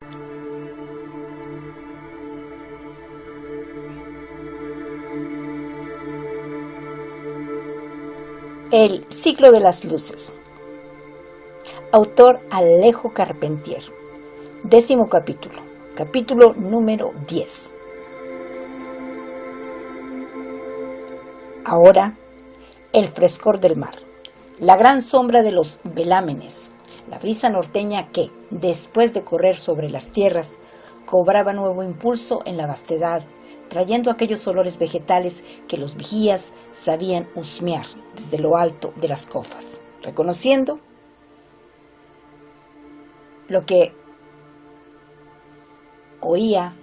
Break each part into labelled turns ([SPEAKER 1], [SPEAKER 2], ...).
[SPEAKER 1] El ciclo de las luces. Autor Alejo Carpentier. 10º capítulo. Capítulo número 10. Ahora, el frescor del mar, la gran sombra de los velámenes, la brisa norteña que, después de correr sobre las tierras, cobraba nuevo impulso en la vastedad, trayendo aquellos olores vegetales que los vigías sabían husmear desde lo alto de las cofas, reconociendo lo que oía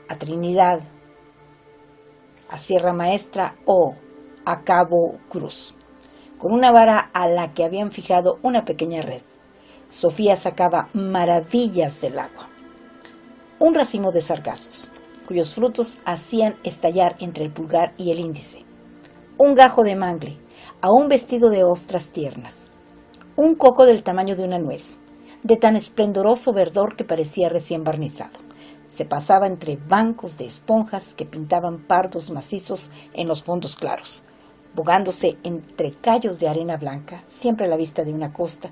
[SPEAKER 1] a Trinidad, a Sierra Maestra o a Cabo Cruz, con una vara a la que habían fijado una pequeña red. Sofía sacaba maravillas del agua. Un racimo de sargazos, cuyos frutos hacían estallar entre el pulgar y el índice. Un gajo de mangle, aún vestido de ostras tiernas. Un coco del tamaño de una nuez, de tan esplendoroso verdor que parecía recién barnizado. Se pasaba entre bancos de esponjas que pintaban pardos macizos en los fondos claros, bogándose entre cayos de arena blanca, siempre a la vista de una costa,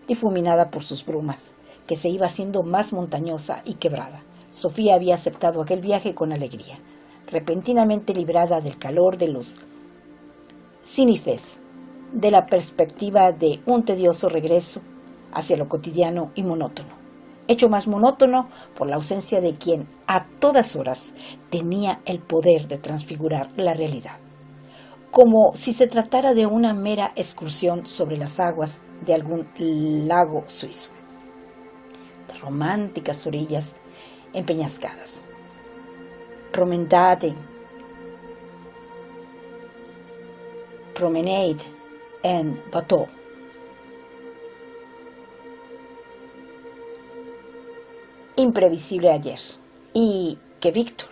[SPEAKER 1] difuminada por sus brumas, que se iba haciendo más montañosa y quebrada. Sofía había aceptado aquel viaje con alegría, repentinamente librada del calor de los cínifes, de la perspectiva de un tedioso regreso hacia lo cotidiano y monótono, hecho más monótono por la ausencia de quien a todas horas tenía el poder de transfigurar la realidad, como si se tratara de una mera excursión sobre las aguas de algún lago suizo, de románticas orillas empeñascadas. Promenade en bateau. Imprevisible ayer, y que Víctor,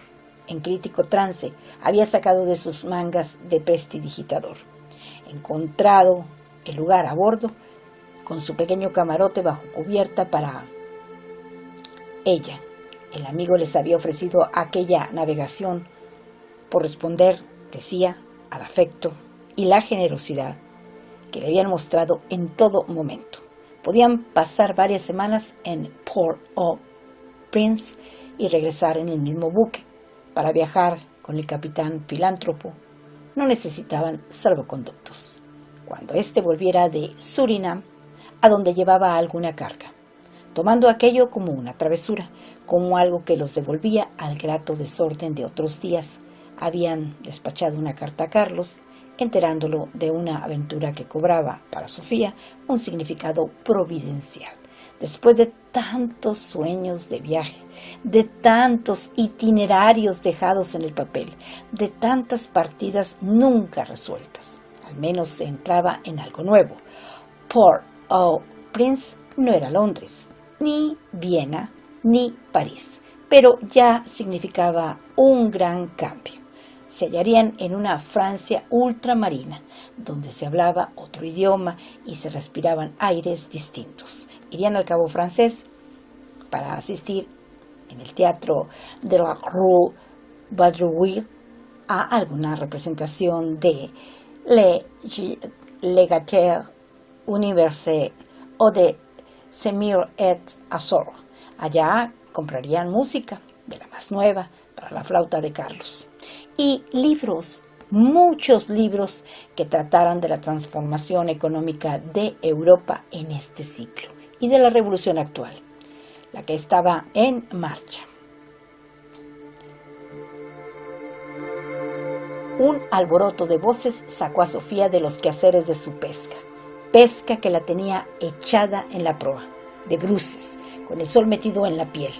[SPEAKER 1] en crítico trance, había sacado de sus mangas de prestidigitador. Encontrado el lugar a bordo, con su pequeño camarote bajo cubierta para ella. El amigo les había ofrecido aquella navegación por responder, decía, al afecto y la generosidad que le habían mostrado en todo momento. Podían pasar varias semanas en Port-au-Prince y regresar en el mismo buque. Para viajar con el capitán filántropo no necesitaban salvoconductos. Cuando éste volviera de Surinam, a donde llevaba alguna carga, tomando aquello como una travesura, como algo que los devolvía al grato desorden de otros días, habían despachado una carta a Carlos, enterándolo de una aventura que cobraba para Sofía un significado providencial. Después de tantos sueños de viaje, de tantos itinerarios dejados en el papel, de tantas partidas nunca resueltas, al menos se entraba en algo nuevo. Port-au-Prince no era Londres, ni Viena, ni París, pero ya significaba un gran cambio. Se hallarían en una Francia ultramarina, donde se hablaba otro idioma y se respiraban aires distintos. Irían al Cabo Francés para asistir en el teatro de la Rue Vaudreuil a alguna representación de Le Gaîté Universel o de Semir et Azor. Allá comprarían música de la más nueva para la flauta de Carlos. Y libros, muchos libros que trataran de la transformación económica de Europa en este ciclo y de la revolución actual, la que estaba en marcha. Un alboroto de voces sacó a Sofía de los quehaceres de su pesca que la tenía echada en la proa, de bruces, con el sol metido en la piel.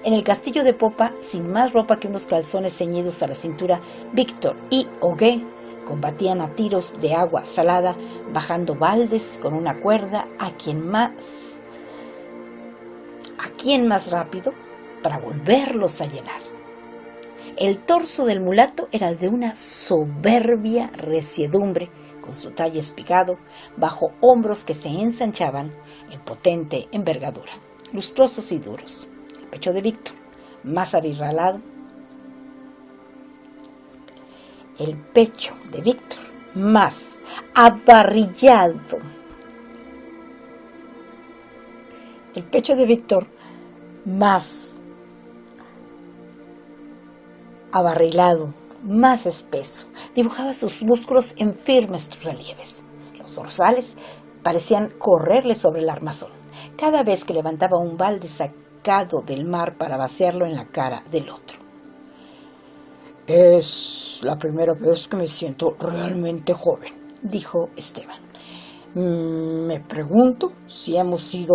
[SPEAKER 1] En el castillo de popa, sin más ropa que unos calzones ceñidos a la cintura, Víctor y Huguet combatían a tiros de agua salada, bajando baldes con una cuerda a quien más rápido para volverlos a llenar. El torso del mulato era de una soberbia resiedumbre, con su talle espigado, bajo hombros que se ensanchaban en potente envergadura, lustrosos y duros. pecho de Víctor, más avirralado. El pecho de Víctor, más abarrillado. El pecho de Víctor, más abarrilado, más espeso, dibujaba sus músculos en firmes relieves. Los dorsales parecían correrle sobre el armazón, cada vez que levantaba un balde sacado del mar para vaciarlo en la cara del otro. Es la primera vez que me siento realmente joven, dijo Esteban. Me pregunto si hemos sido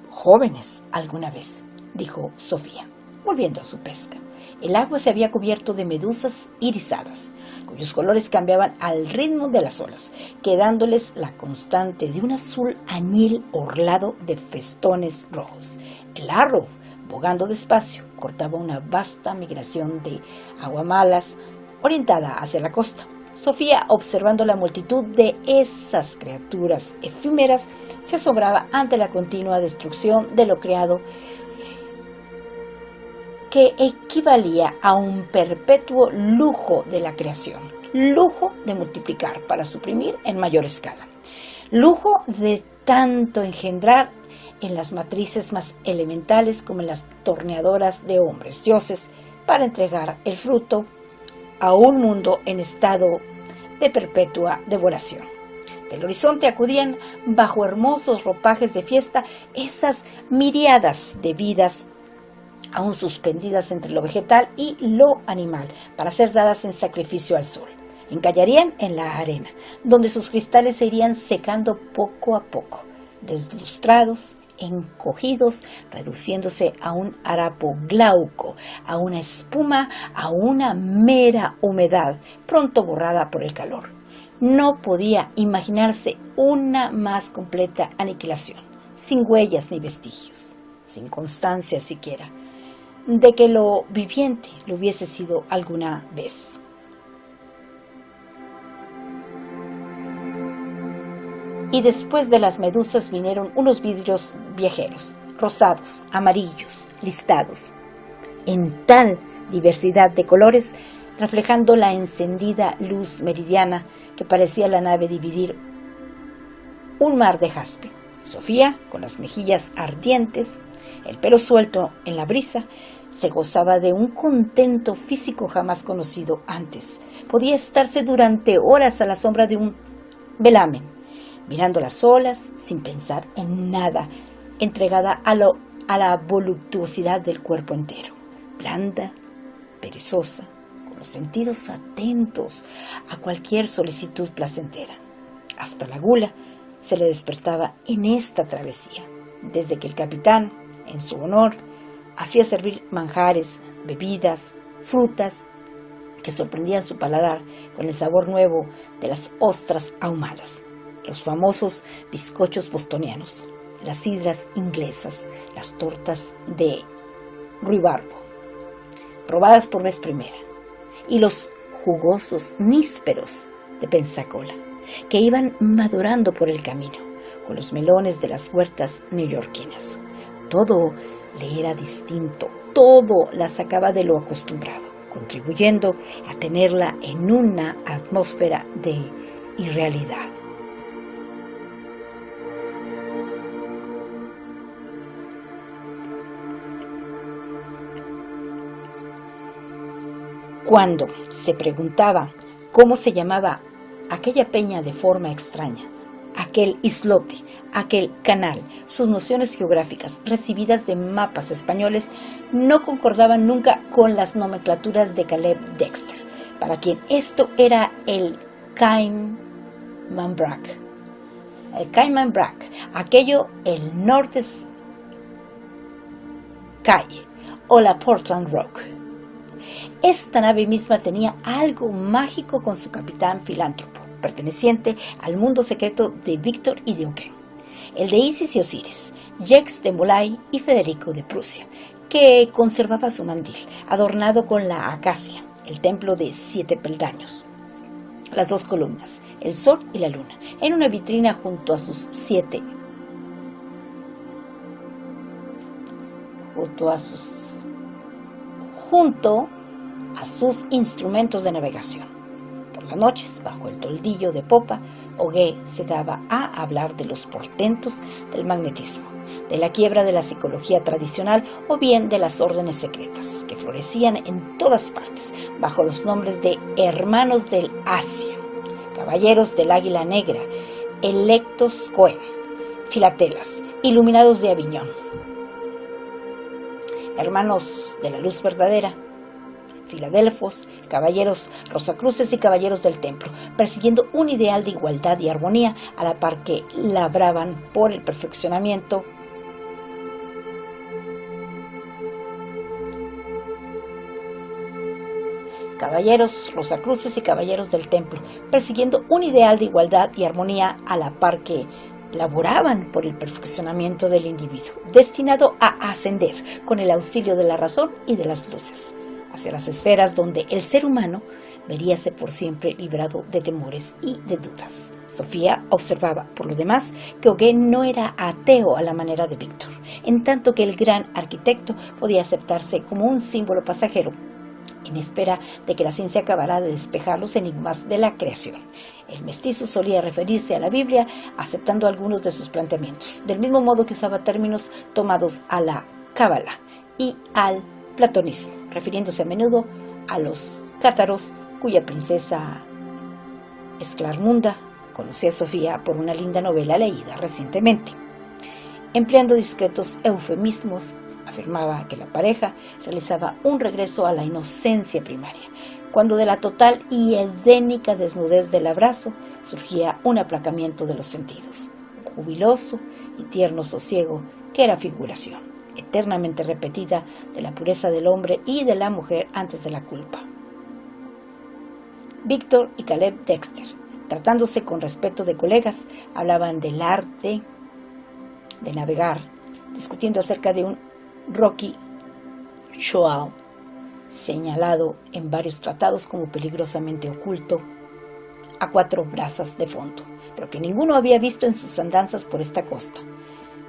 [SPEAKER 1] jóvenes alguna vez, dijo Sofía, volviendo a su pesca. El agua se había cubierto de medusas irisadas, cuyos colores cambiaban al ritmo de las olas, quedándoles la constante de un azul añil orlado de festones rojos. El arrow, bogando despacio, cortaba una vasta migración de aguamalas orientada hacia la costa. Sofía, observando la multitud de esas criaturas efímeras, se asombraba ante la continua destrucción de lo creado, que equivalía a un perpetuo lujo de la creación, lujo de multiplicar para suprimir en mayor escala, lujo de tanto engendrar en las matrices más elementales como en las torneadoras de hombres dioses, para entregar el fruto a un mundo en estado de perpetua devoración. Del horizonte acudían, bajo hermosos ropajes de fiesta, esas miríadas de vidas aún suspendidas entre lo vegetal y lo animal, para ser dadas en sacrificio al sol. Encallarían en la arena, donde sus cristales se irían secando poco a poco, deslustrados, encogidos, reduciéndose a un harapo glauco, a una espuma, a una mera humedad, pronto borrada por el calor. No podía imaginarse una más completa aniquilación, sin huellas ni vestigios, sin constancia siquiera, de que lo viviente lo hubiese sido alguna vez. Y después de las medusas vinieron unos vidrios viajeros, rosados, amarillos, listados, en tal diversidad de colores, reflejando la encendida luz meridiana que parecía la nave dividir un mar de jaspe. Sofía, con las mejillas ardientes, el pelo suelto en la brisa, se gozaba de un contento físico jamás conocido antes. Podía estarse durante horas a la sombra de un velamen, mirando las olas sin pensar en nada, entregada a la voluptuosidad del cuerpo entero, blanda, perezosa, con los sentidos atentos a cualquier solicitud placentera. Hasta la gula se le despertaba en esta travesía, desde que el capitán, en su honor, hacía servir manjares, bebidas, frutas, que sorprendían su paladar con el sabor nuevo de las ostras ahumadas, los famosos bizcochos bostonianos, las sidras inglesas, las tortas de ruibarbo, probadas por vez primera, y los jugosos nísperos de Pensacola, que iban madurando por el camino, con los melones de las huertas neoyorquinas. Todo le era distinto, todo la sacaba de lo acostumbrado, contribuyendo a tenerla en una atmósfera de irrealidad. Cuando se preguntaba cómo se llamaba aquella peña de forma extraña, aquel islote, aquel canal, sus nociones geográficas recibidas de mapas españoles no concordaban nunca con las nomenclaturas de Caleb Dexter, para quien esto era el Cayman Brac. El Cayman Brac, aquello el North Caye o la Portland Rock. Esta nave misma tenía algo mágico con su capitán filántropo, perteneciente al mundo secreto de Víctor y de Eugen, el de Isis y Osiris, Jacques de Molay y Federico de Prusia, que conservaba su mandil, adornado con la acacia, el templo de 7 peldaños, las 2 columnas, el sol y la luna, en una vitrina junto a sus 7 junto a sus instrumentos de navegación. Por las noches, bajo el toldillo de popa, Auguste se daba a hablar de los portentos del magnetismo, de la quiebra de la psicología tradicional o bien de las órdenes secretas que florecían en todas partes bajo los nombres de Hermanos del Asia, Caballeros del Águila Negra, Electos Cohen, Filatelas, Iluminados de Aviñón, Hermanos de la Luz Verdadera, Filadelfos, Caballeros Rosacruces y Caballeros del Templo, persiguiendo un ideal de igualdad y armonía a la par que labraban por el perfeccionamiento Caballeros Rosacruces y Caballeros del Templo, persiguiendo un ideal de igualdad y armonía a la par que laboraban por el perfeccionamiento del individuo, destinado a ascender con el auxilio de la razón y de las luces, hacia las esferas donde el ser humano veríase por siempre librado de temores y de dudas. Sofía observaba, por lo demás, que Auguste no era ateo a la manera de Víctor, en tanto que el gran arquitecto podía aceptarse como un símbolo pasajero, en espera de que la ciencia acabara de despejar los enigmas de la creación. El mestizo solía referirse a la Biblia aceptando algunos de sus planteamientos, del mismo modo que usaba términos tomados a la Cábala y al platonismo, refiriéndose a menudo a los cátaros, cuya princesa Esclarmunda conocía a Sofía por una linda novela leída recientemente. Empleando discretos eufemismos, afirmaba que la pareja realizaba un regreso a la inocencia primaria, cuando de la total y edénica desnudez del abrazo surgía un aplacamiento de los sentidos, jubiloso y tierno sosiego que era figuración eternamente repetida de la pureza del hombre y de la mujer antes de la culpa. Víctor y Caleb Dexter, tratándose con respeto de colegas, hablaban del arte de navegar, discutiendo acerca de un Rocky Shoal, señalado en varios tratados como peligrosamente oculto a 4 brazas de fondo, pero que ninguno había visto en sus andanzas por esta costa.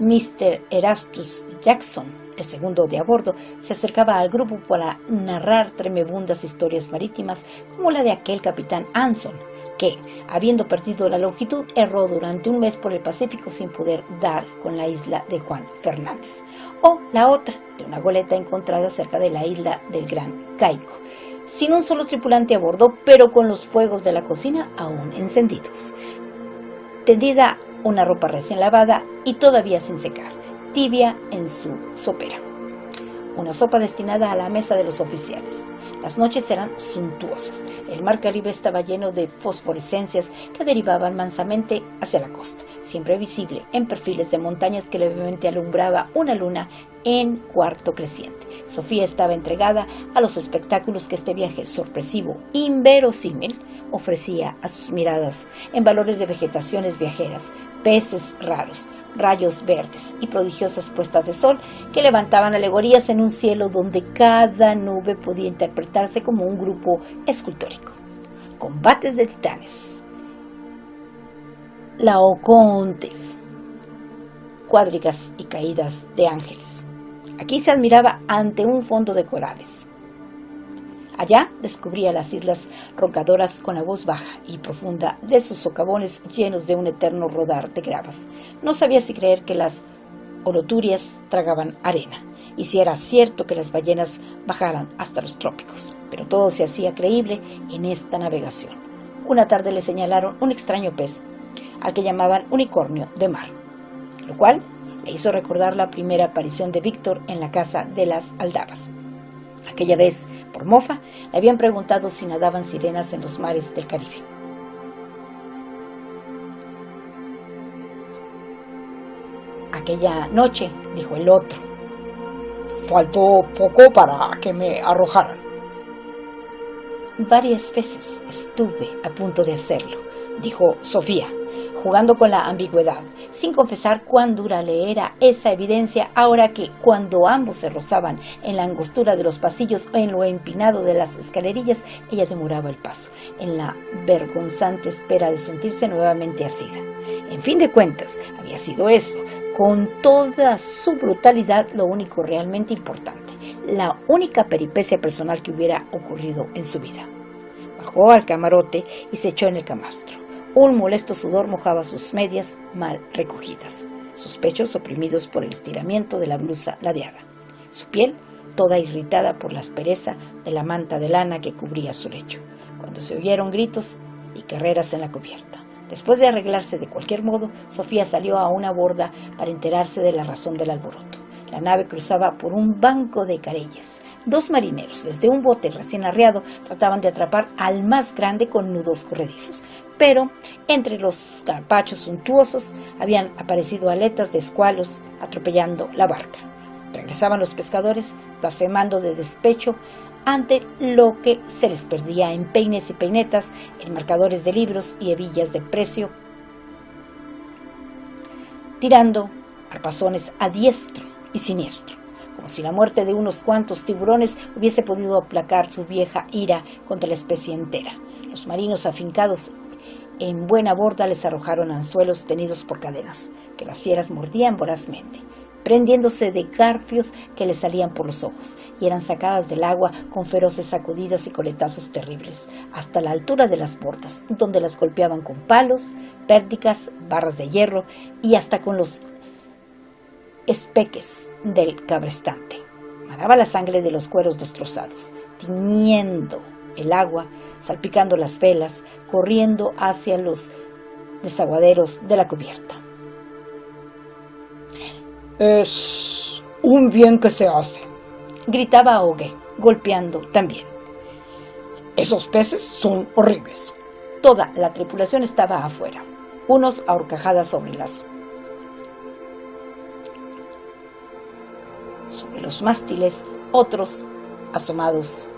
[SPEAKER 1] Mr. Erastus Jackson, el segundo de a bordo, se acercaba al grupo para narrar tremebundas historias marítimas como la de aquel capitán Anson, que, habiendo perdido la longitud, erró durante un mes por el Pacífico sin poder dar con la isla de Juan Fernández, o la otra, de una goleta encontrada cerca de la isla del Gran Caico, sin un solo tripulante a bordo, pero con los fuegos de la cocina aún encendidos. Tendida una ropa recién lavada y todavía sin secar, tibia en su sopera. Una sopa destinada a la mesa de los oficiales. Las noches eran suntuosas. El mar Caribe estaba lleno de fosforescencias que derivaban mansamente hacia la costa, siempre visible en perfiles de montañas que levemente alumbraba una luna en cuarto creciente. Sofía estaba entregada a los espectáculos que este viaje sorpresivo, inverosímil, ofrecía a sus miradas, en valores de vegetaciones viajeras, peces raros, rayos verdes y prodigiosas puestas de sol que levantaban alegorías en un cielo donde cada nube podía interpretarse como un grupo escultórico. Combates de titanes, laocoontes, cuadrigas y caídas de ángeles. Aquí se admiraba ante un fondo de corales. Allá descubría las islas roncadoras con la voz baja y profunda de sus socavones llenos de un eterno rodar de gravas. No sabía si creer que las oroturias tragaban arena y si era cierto que las ballenas bajaran hasta los trópicos, pero todo se hacía creíble en esta navegación. Una tarde le señalaron un extraño pez, al que llamaban unicornio de mar, lo cual le hizo recordar la primera aparición de Víctor en la casa de las Aldabas. Aquella vez, por mofa, le habían preguntado si nadaban sirenas en los mares del Caribe. Aquella noche, dijo el otro, faltó poco para que me arrojaran. Varias veces estuve a punto de hacerlo, dijo Sofía, jugando con la ambigüedad, sin confesar cuán dura le era esa evidencia ahora que, cuando ambos se rozaban en la angostura de los pasillos o en lo empinado de las escalerillas, ella demoraba el paso, en la vergonzante espera de sentirse nuevamente asida. En fin de cuentas, había sido eso, con toda su brutalidad, lo único realmente importante, la única peripecia personal que hubiera ocurrido en su vida. Bajó al camarote y se echó en el camastro. Un molesto sudor mojaba sus medias mal recogidas, sus pechos oprimidos por el estiramiento de la blusa ladeada, su piel toda irritada por la aspereza de la manta de lana que cubría su lecho, cuando se oyeron gritos y carreras en la cubierta. Después de arreglarse de cualquier modo, Sofía salió a una borda para enterarse de la razón del alboroto. La nave cruzaba por un banco de careyes. 2 marineros, desde un bote recién arriado, trataban de atrapar al más grande con nudos corredizos, pero entre los carpachos suntuosos habían aparecido aletas de escualos atropellando la barca. Regresaban los pescadores, blasfemando de despecho ante lo que se les perdía en peines y peinetas, en marcadores de libros y hebillas de precio, tirando arpazones a diestro y siniestro, como si la muerte de unos cuantos tiburones hubiese podido aplacar su vieja ira contra la especie entera. Los marinos afincados en buena borda les arrojaron anzuelos tenidos por cadenas, que las fieras mordían vorazmente, prendiéndose de garfios que les salían por los ojos, y eran sacadas del agua con feroces sacudidas y coletazos terribles, hasta la altura de las bordas, donde las golpeaban con palos, pérticas, barras de hierro y hasta con los espeques del cabrestante. Manaba la sangre de los cueros destrozados, tiñendo el agua, salpicando las velas, corriendo hacia los desaguaderos de la cubierta. «Es un bien que se hace», gritaba Augué, golpeando también. «Esos peces son horribles». Toda la tripulación estaba afuera, unos a horcajadas sobre los mástiles, otros asomados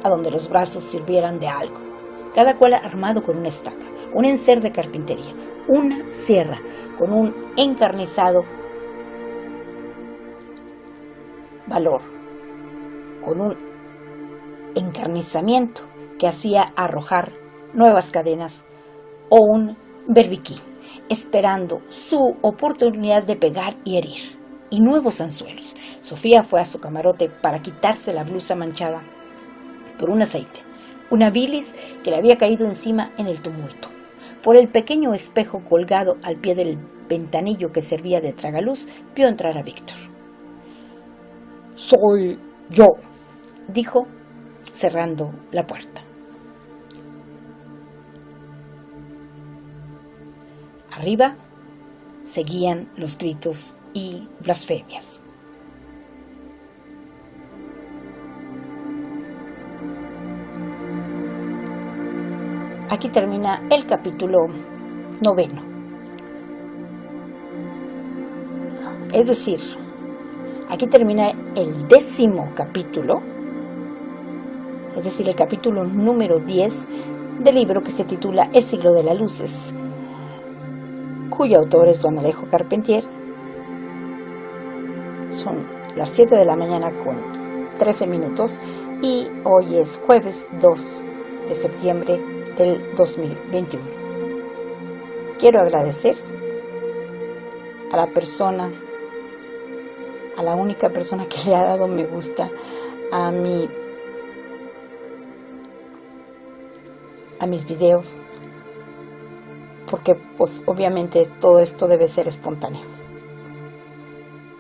[SPEAKER 1] a donde los brazos sirvieran de algo, cada cual armado con una estaca, un encer de carpintería, una sierra con un encarnizado valor, con un encarnizamiento que hacía arrojar nuevas cadenas o un berbiquí, esperando su oportunidad de pegar y herir, y nuevos anzuelos. Sofía fue a su camarote para quitarse la blusa manchada por un aceite, una bilis que le había caído encima en el tumulto. Por el pequeño espejo colgado al pie del ventanillo que servía de tragaluz, vio entrar a Víctor. «Soy yo», dijo, cerrando la puerta. Arriba seguían los gritos y blasfemias. Aquí termina el capítulo 9. Es decir, aquí termina el 10º capítulo, es decir, el capítulo número 10 del libro que se titula El siglo de las luces, cuyo autor es don Alejo Carpentier. Son las 7 de la mañana con 13 minutos y hoy es jueves 2 de septiembre del 2021. Quiero agradecer a la única persona que le ha dado me gusta a mis videos, porque pues obviamente todo esto debe ser espontáneo,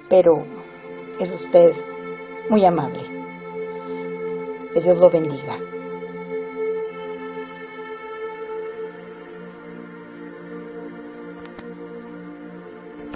[SPEAKER 1] pero es usted muy amable. Que Dios lo bendiga.